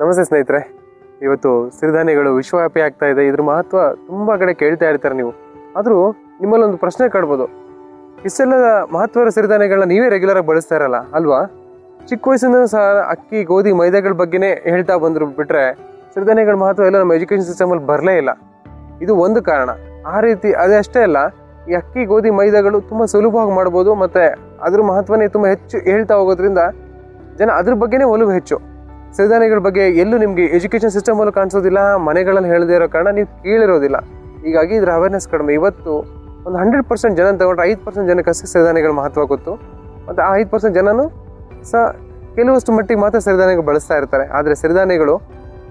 ನಮಸ್ತೆ ಸ್ನೇಹಿತರೆ. ಇವತ್ತು ಸಿರಿಧಾನ್ಯಗಳು ವಿಶ್ವವ್ಯಾಪಿ ಆಗ್ತಾ ಇದೆ. ಇದ್ರ ಮಹತ್ವ ತುಂಬ ಕಡೆ ಕೇಳ್ತಾ ಇರ್ತಾರೆ ನೀವು. ಆದರೂ ನಿಮ್ಮಲ್ಲಿ ಒಂದು ಪ್ರಶ್ನೆ ಕಾಡ್ಬೋದು, ಇಷ್ಟೆಲ್ಲ ಮಹತ್ವದ ಸಿರಿಧಾನ್ಯಗಳನ್ನ ನೀವೇ ರೆಗ್ಯುಲರಾಗಿ ಬಳಸ್ತಾ ಇರಲ್ಲ ಅಲ್ವಾ? ಚಿಕ್ಕ ವಯಸ್ಸಿಂದ ಸಹ ಅಕ್ಕಿ, ಗೋಧಿ, ಮೈದಾಗಳ ಬಗ್ಗೆನೇ ಹೇಳ್ತಾ ಬಂದ್ರು ಬಿಟ್ರೆ ಸಿರಿಧಾನ್ಯಗಳ ಮಹತ್ವ ಎಲ್ಲ ನಮ್ಮ ಎಜುಕೇಷನ್ ಸಿಸ್ಟಮಲ್ಲಿ ಬರಲೇ ಇಲ್ಲ. ಇದು ಒಂದು ಕಾರಣ. ಆ ರೀತಿ ಅದೇ ಅಷ್ಟೇ ಅಲ್ಲ, ಈ ಅಕ್ಕಿ, ಗೋಧಿ, ಮೈದಾಗಳು ತುಂಬ ಸುಲಭವಾಗಿ ಮಾಡ್ಬೋದು, ಮತ್ತು ಅದ್ರ ಮಹತ್ವನೇ ತುಂಬ ಹೆಚ್ಚು ಹೇಳ್ತಾ ಹೋಗೋದ್ರಿಂದ ಜನ ಅದ್ರ ಬಗ್ಗೆನೇ ಒಲವು ಹೆಚ್ಚು. ಸಿರಿಧಾನ್ಯಗಳ ಬಗ್ಗೆ ಎಲ್ಲೂ ನಿಮಗೆ ಎಜುಕೇಷನ್ ಸಿಸ್ಟಮಲ್ಲೂ ಕಾಣಿಸೋದಿಲ್ಲ, ಮನೆಗಳಲ್ಲಿ ಹೇಳದೇ ಇರೋ ಕಾರಣ ನೀವು ಕೇಳಿರೋದಿಲ್ಲ. ಹೀಗಾಗಿ ಇದರ ಅವೇರ್ನೆಸ್ ಕಡಿಮೆ. ಇವತ್ತು ಒಂದು 100% ಜನ ತಗೊಂಡ್ರೆ 5% ಜನಕ್ಕಷ್ಟೇ ಸಿರಿಧಾನ್ಯಗಳ ಮಹತ್ವ ಗೊತ್ತು. ಮತ್ತು ಆ 5% ಜನನೂ ಸಹ ಕೆಲವಷ್ಟು ಮಟ್ಟಿಗೆ ಮಾತ್ರ ಸಿರಿಧಾನ್ಯಗಳು ಬಳಸ್ತಾ ಇರ್ತಾರೆ. ಆದರೆ ಸಿರಿಧಾನ್ಯಗಳು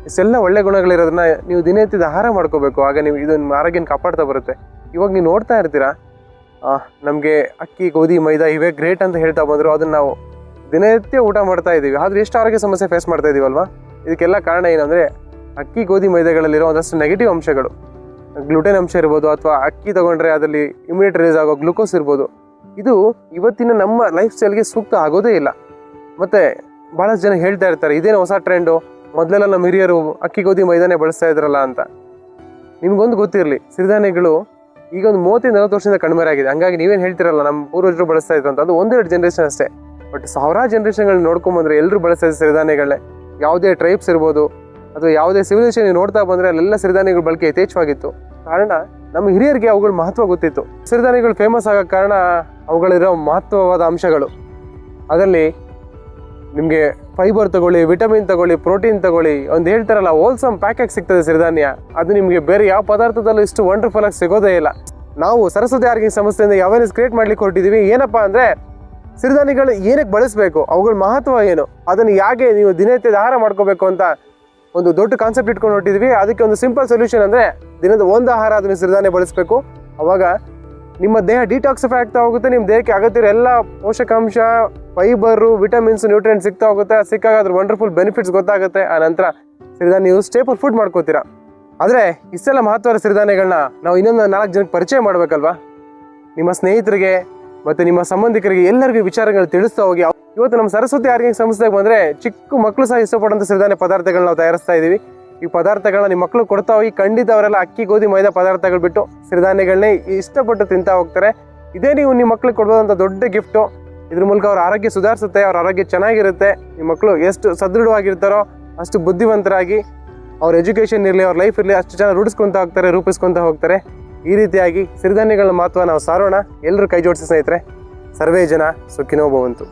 ಇಷ್ಟೆಲ್ಲ ಒಳ್ಳೆ ಗುಣಗಳಿರೋದನ್ನ ನೀವು ದಿನನಿತ್ಯದ ಆಹಾರ ಮಾಡ್ಕೋಬೇಕು. ಆಗ ನೀವು ಇದು ನಿಮ್ಮ ಆರೋಗ್ಯನ ಕಾಪಾಡ್ತಾ ಬರುತ್ತೆ. ಇವಾಗ ನೀವು ನೋಡ್ತಾ ಇರ್ತೀರಾ, ನಮಗೆ ಅಕ್ಕಿ, ಗೋಧಿ, ಮೈದಾ ಇವೇ ಗ್ರೇಟ್ ಅಂತ ಹೇಳ್ತಾ ಬಂದರು. ಅದನ್ನು ನಾವು ದಿನನಿತ್ಯ ಊಟ ಮಾಡ್ತಾ ಇದ್ದೀವಿ, ಆದರೆ ಎಷ್ಟು ಆರೋಗ್ಯ ಸಮಸ್ಯೆ ಫೇಸ್ ಮಾಡ್ತಾ ಇದ್ದೀವಲ್ವಾ? ಇದಕ್ಕೆಲ್ಲ ಕಾರಣ ಏನಂದರೆ ಅಕ್ಕಿ, ಗೋಧಿ, ಮೈದಾಗಳಲ್ಲಿರೋ ಒಂದಷ್ಟು ನೆಗೆಟಿವ್ ಅಂಶಗಳು. ಗ್ಲುಟೆನ್ ಅಂಶ ಇರ್ಬೋದು, ಅಥವಾ ಅಕ್ಕಿ ತೊಗೊಂಡ್ರೆ ಅದರಲ್ಲಿ ಇಮ್ಯುನಿಟಿ ರೇಸ್ ಆಗೋ ಗ್ಲುಕೋಸ್ ಇರ್ಬೋದು. ಇದು ಇವತ್ತಿನ ನಮ್ಮ ಲೈಫ್ ಸ್ಟೈಲ್ಗೆ ಸೂಕ್ತ ಆಗೋದೇ ಇಲ್ಲ. ಮತ್ತು ಭಾಳಷ್ಟು ಜನ ಹೇಳ್ತಾ ಇರ್ತಾರೆ, ಇದೇನು ಹೊಸ ಟ್ರೆಂಡು, ಮೊದಲೆಲ್ಲ ನಮ್ಮ ಹಿರಿಯರು ಅಕ್ಕಿ, ಗೋಧಿ, ಮೈದಾನೇ ಬಳಸ್ತಾ ಇದ್ರಲ್ಲ ಅಂತ. ನಿಮಗೊಂದು ಗೊತ್ತಿರಲಿ, ಸಿರಿಧಾನ್ಯಗಳು ಈಗ ಒಂದು 30-40 ವರ್ಷದಿಂದ ಕಡಿಮೆ ಆಗಿದೆ. ಹಂಗಾಗಿ ನೀವೇನು ಹೇಳ್ತಿರಲ್ಲ ನಮ್ಮ ಪೂರ್ವಜರು ಬಳಸ್ತಾ ಇದ್ರು ಅಂತ, ಅದು 1-2 ಜನರೇಷನ್ ಅಷ್ಟೇ. ಬಟ್ ಸಾವಿರಾರು ಜನರೇಷನ್ಗಳು ನೋಡ್ಕೊಂಬಂದ್ರೆ ಎಲ್ಲರೂ ಬಳಸ್ತಾ ಇದ್ದ ಸಿರಿಧಾನ್ಯಗಳೇ. ಯಾವುದೇ ಟ್ರೈಬ್ಸ್ ಇರ್ಬೋದು ಅಥವಾ ಯಾವುದೇ ಸಿವಿಲೈಸೇಷನ್ ನೀವು ನೋಡ್ತಾ ಬಂದರೆ ಅಲ್ಲೆಲ್ಲ ಸಿರಿಧಾನ್ಯಗಳ ಬಳಕೆ ಯಥೇಚ್ಛವಾಗಿತ್ತು. ಕಾರಣ ನಮ್ಮ ಹಿರಿಯರಿಗೆ ಅವುಗಳ ಮಹತ್ವ ಗೊತ್ತಿತ್ತು. ಸಿರಿಧಾನ್ಯಗಳು ಫೇಮಸ್ ಆಗೋಕ್ಕೆ ಕಾರಣ ಅವುಗಳಿರೋ ಮಹತ್ವವಾದ ಅಂಶಗಳು. ಅದರಲ್ಲಿ ನಿಮಗೆ ಫೈಬರ್ ತಗೊಳ್ಳಿ, ವಿಟಮಿನ್ ತಗೊಳ್ಳಿ, ಪ್ರೋಟೀನ್ ತಗೊಳ್ಳಿ, ಒಂದು ಹೇಳ್ತಾರಲ್ಲ ಹೋಲ್ಸಮ್ ಪ್ಯಾಕಾಗಿ ಸಿಗ್ತದೆ ಸಿರಿಧಾನ್ಯ. ಅದು ನಿಮಗೆ ಬೇರೆ ಯಾವ ಪದಾರ್ಥದಲ್ಲೂ ಇಷ್ಟು ವಂಡರ್ಫುಲ್ ಆಗಿ ಸಿಗೋದೇ ಇಲ್ಲ. ನಾವು ಸರಸ್ವತಿ ಆರ್ಗ್ಯಾನಿಕ್ ಸಂಸ್ಥೆಯಿಂದ ಅವೇರ್ನೆಸ್ ಕ್ರಿಯೇಟ್ ಮಾಡ್ಲಿಕ್ಕೆ ಹೊರಟಿದ್ದೀವಿ. ಏನಪ್ಪ ಅಂದರೆ ಸಿರಿಧಾನ್ಯಗಳು ಏನಕ್ಕೆ ಬಳಸಬೇಕು, ಅವುಗಳ ಮಹತ್ವ ಏನು, ಅದನ್ನು ಹೇಗೆ ನೀವು ದಿನನಿತ್ಯದ ಆಹಾರ ಮಾಡ್ಕೋಬೇಕು ಅಂತ ಒಂದು ದೊಡ್ಡ ಕಾನ್ಸೆಪ್ಟ್ ಇಟ್ಕೊಂಡು ಹೊರಟಿದ್ವಿ. ಅದಕ್ಕೆ ಒಂದು ಸಿಂಪಲ್ ಸೊಲ್ಯೂಷನ್ ಅಂದರೆ ದಿನದ ಒಂದು ಆಹಾರ ಅದನ್ನು ಸಿರಿಧಾನ್ಯ ಬಳಸಬೇಕು. ಅವಾಗ ನಿಮ್ಮ ದೇಹ ಡಿಟಾಕ್ಸಿಫೈ ಆಗ್ತಾ ಹೋಗುತ್ತೆ. ನಿಮ್ಮ ದೇಹಕ್ಕೆ ಅಗತ್ಯ ಎಲ್ಲ ಪೋಷಕಾಂಶ, ಫೈಬರು, ವಿಟಮಿನ್ಸ್, ನ್ಯೂಟ್ರಿಯೆಂಟ್ಸ್ ಸಿಗ್ತಾ ಹೋಗುತ್ತೆ. ಅದು ಸಿಕ್ಕಾಗ ಅದ್ರ ವಂಡರ್ಫುಲ್ ಬೆನಿಫಿಟ್ಸ್ ಗೊತ್ತಾಗುತ್ತೆ. ಆ ನಂತರ ಸಿರಿಧಾನ್ಯ ನೀವು ಸ್ಟೇಪಲ್ ಫುಡ್ ಮಾಡ್ಕೋತೀರಾ. ಆದರೆ ಇಷ್ಟೆಲ್ಲ ಮಹತ್ವದ ಸಿರಿಧಾನ್ಯಗಳನ್ನ ನಾವು ಇನ್ನೊಂದು 4 ಜನಕ್ಕೆ ಪರಿಚಯ ಮಾಡಬೇಕಲ್ವಾ? ನಿಮ್ಮ ಸ್ನೇಹಿತರಿಗೆ ಮತ್ತು ನಿಮ್ಮ ಸಂಬಂಧಿಕರಿಗೆ ಎಲ್ಲರಿಗೂ ವಿಚಾರಗಳು ತಿಳಿಸ್ತಾ ಹೋಗಿ. ಇವತ್ತು ನಮ್ಮ ಸರಸ್ವತಿ ಆರ್ಗ್ಯಾನಿಕ್ ಸಂಸ್ಥೆಗೆ ಬಂದರೆ ಚಿಕ್ಕ ಮಕ್ಕಳು ಸಹ ಇಷ್ಟಪಡುವಂಥ ಸಿರಿಧಾನ್ಯ ಪದಾರ್ಥಗಳನ್ನ ನಾವು ತಯಾರಿಸ್ತಾ ಇದ್ದೀವಿ. ಈ ಪದಾರ್ಥಗಳನ್ನ ನಿಮ್ಮ ಮಕ್ಕಳು ಕೊಡ್ತಾ ಹೋಗಿ ಖಂಡಿತ ಅವರೆಲ್ಲ ಅಕ್ಕಿ, ಗೋಧಿ, ಮೈದಾ ಪದಾರ್ಥಗಳು ಬಿಟ್ಟು ಸಿರಿಧಾನ್ಯಗಳನ್ನೇ ಇಷ್ಟಪಟ್ಟು ತಿಂತಾ ಹೋಗ್ತಾರೆ. ಇದೇ ನೀವು ನಿಮ್ಮ ಮಕ್ಕಳಿಗೆ ಕೊಡ್ಬೋದಂಥ ದೊಡ್ಡ ಗಿಫ್ಟು. ಇದ್ರ ಮೂಲಕ ಅವ್ರ ಆರೋಗ್ಯ ಸುಧಾರಿಸುತ್ತೆ, ಅವ್ರ ಆರೋಗ್ಯ ಚೆನ್ನಾಗಿರುತ್ತೆ. ನಿಮ್ಮ ಮಕ್ಕಳು ಎಷ್ಟು ಸದೃಢವಾಗಿರ್ತಾರೋ ಅಷ್ಟು ಬುದ್ಧಿವಂತರಾಗಿ ಅವ್ರ ಎಜುಕೇಷನ್ ಇರಲಿ, ಅವ್ರ ಲೈಫ್ ಇರಲಿ, ಅಷ್ಟು ಚೆನ್ನಾಗಿ ರೂಪಿಸ್ಕೊತಾ ಹೋಗ್ತಾರೆ. ಈ ರೀತಿಯಾಗಿ ಸಿರಿಧಾನ್ಯಗಳ ಮಹತ್ವ ನಾವು ಸಾರೋಣ. ಎಲ್ಲರೂ ಕೈ ಜೋಡಿಸಿ ಸ್ನೇಹಿತರೆ. ಸರ್ವೇ ಜನ ಸುಖಿನೋ ಭವಂತು.